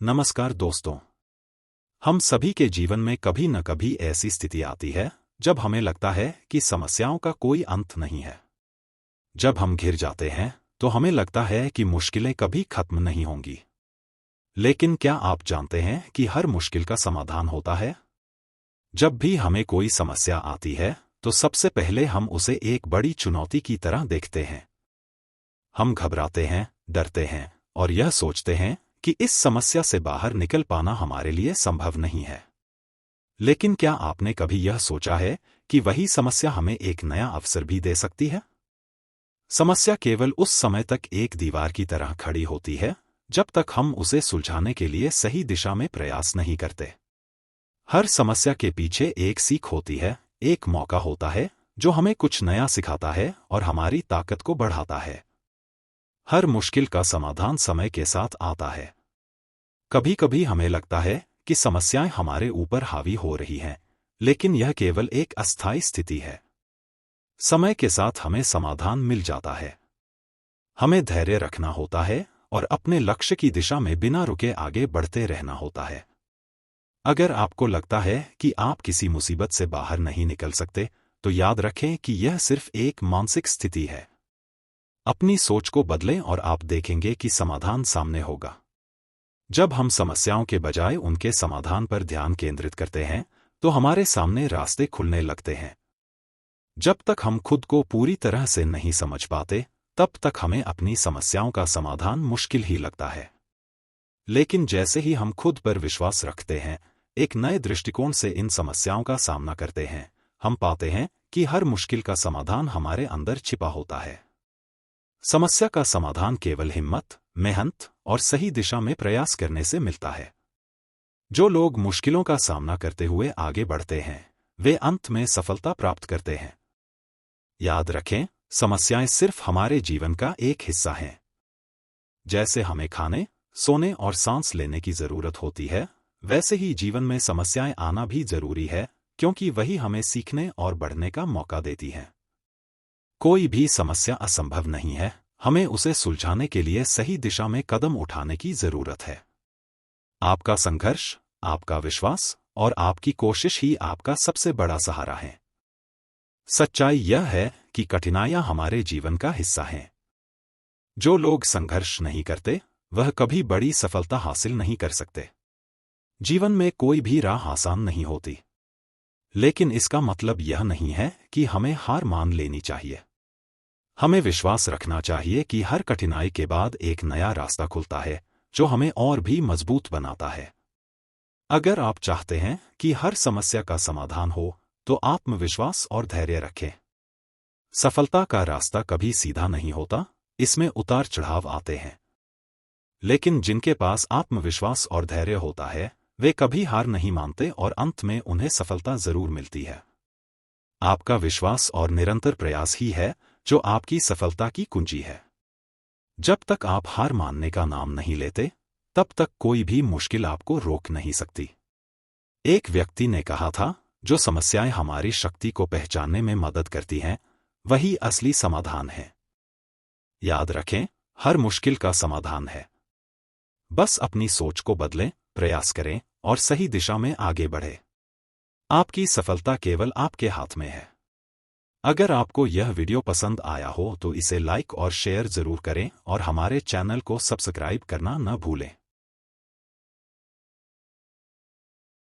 नमस्कार दोस्तों। हम सभी के जीवन में कभी न कभी ऐसी स्थिति आती है जब हमें लगता है कि समस्याओं का कोई अंत नहीं है। जब हम घिर जाते हैं तो हमें लगता है कि मुश्किलें कभी खत्म नहीं होंगी। लेकिन क्या आप जानते हैं कि हर मुश्किल का समाधान होता है? जब भी हमें कोई समस्या आती है तो सबसे पहले हम उसे एक बड़ी चुनौती की तरह देखते हैं। हम घबराते हैं, डरते हैं और यह सोचते हैं कि इस समस्या से बाहर निकल पाना हमारे लिए संभव नहीं है। लेकिन क्या आपने कभी यह सोचा है कि वही समस्या हमें एक नया अवसर भी दे सकती है? समस्या केवल उस समय तक एक दीवार की तरह खड़ी होती है जब तक हम उसे सुलझाने के लिए सही दिशा में प्रयास नहीं करते। हर समस्या के पीछे एक सीख होती है, एक मौका होता है जो हमें कुछ नया सिखाता है और हमारी ताकत को बढ़ाता है। हर मुश्किल का समाधान समय के साथ आता है। कभी कभी हमें लगता है कि समस्याएं हमारे ऊपर हावी हो रही हैं, लेकिन यह केवल एक अस्थायी स्थिति है। समय के साथ हमें समाधान मिल जाता है। हमें धैर्य रखना होता है और अपने लक्ष्य की दिशा में बिना रुके आगे बढ़ते रहना होता है। अगर आपको लगता है कि आप किसी मुसीबत से बाहर नहीं निकल सकते, तो याद रखें कि यह सिर्फ एक मानसिक स्थिति है। अपनी सोच को बदलें और आप देखेंगे कि समाधान सामने होगा। जब हम समस्याओं के बजाय उनके समाधान पर ध्यान केंद्रित करते हैं तो हमारे सामने रास्ते खुलने लगते हैं। जब तक हम खुद को पूरी तरह से नहीं समझ पाते, तब तक हमें अपनी समस्याओं का समाधान मुश्किल ही लगता है। लेकिन जैसे ही हम खुद पर विश्वास रखते हैं, एक नए दृष्टिकोण से इन समस्याओं का सामना करते हैं, हम पाते हैं कि हर मुश्किल का समाधान हमारे अंदर छिपा होता है। समस्या का समाधान केवल हिम्मत, मेहनत और सही दिशा में प्रयास करने से मिलता है। जो लोग मुश्किलों का सामना करते हुए आगे बढ़ते हैं, वे अंत में सफलता प्राप्त करते हैं। याद रखें, समस्याएं सिर्फ हमारे जीवन का एक हिस्सा हैं। जैसे हमें खाने, सोने और सांस लेने की जरूरत होती है, वैसे ही जीवन में समस्याएं आना भी जरूरी है, क्योंकि वही हमें सीखने और बढ़ने का मौका देती हैं। कोई भी समस्या असंभव नहीं है, हमें उसे सुलझाने के लिए सही दिशा में कदम उठाने की जरूरत है। आपका संघर्ष, आपका विश्वास और आपकी कोशिश ही आपका सबसे बड़ा सहारा है। सच्चाई यह है कि कठिनाइयां हमारे जीवन का हिस्सा हैं। जो लोग संघर्ष नहीं करते, वह कभी बड़ी सफलता हासिल नहीं कर सकते। जीवन में कोई भी राह आसान नहीं होती। लेकिन इसका मतलब यह नहीं है कि हमें हार मान लेनी चाहिए। हमें विश्वास रखना चाहिए कि हर कठिनाई के बाद एक नया रास्ता खुलता है, जो हमें और भी मजबूत बनाता है। अगर आप चाहते हैं कि हर समस्या का समाधान हो, तो आत्मविश्वास और धैर्य रखें। सफलता का रास्ता कभी सीधा नहीं होता, इसमें उतार चढ़ाव आते हैं। लेकिन जिनके पास आत्मविश्वास और धैर्य होता है, वे कभी हार नहीं मानते और अंत में उन्हें सफलता जरूर मिलती है। आपका विश्वास और निरंतर प्रयास ही है जो आपकी सफलता की कुंजी है। जब तक आप हार मानने का नाम नहीं लेते, तब तक कोई भी मुश्किल आपको रोक नहीं सकती। एक व्यक्ति ने कहा था, जो समस्याएं हमारी शक्ति को पहचानने में मदद करती हैं, वही असली समाधान है। याद रखें, हर मुश्किल का समाधान है। बस अपनी सोच को बदलें, प्रयास करें और सही दिशा में आगे बढ़ें। आपकी सफलता केवल आपके हाथ में है। अगर आपको यह वीडियो पसंद आया हो तो इसे लाइक और शेयर जरूर करें और हमारे चैनल को सब्सक्राइब करना न भूलें।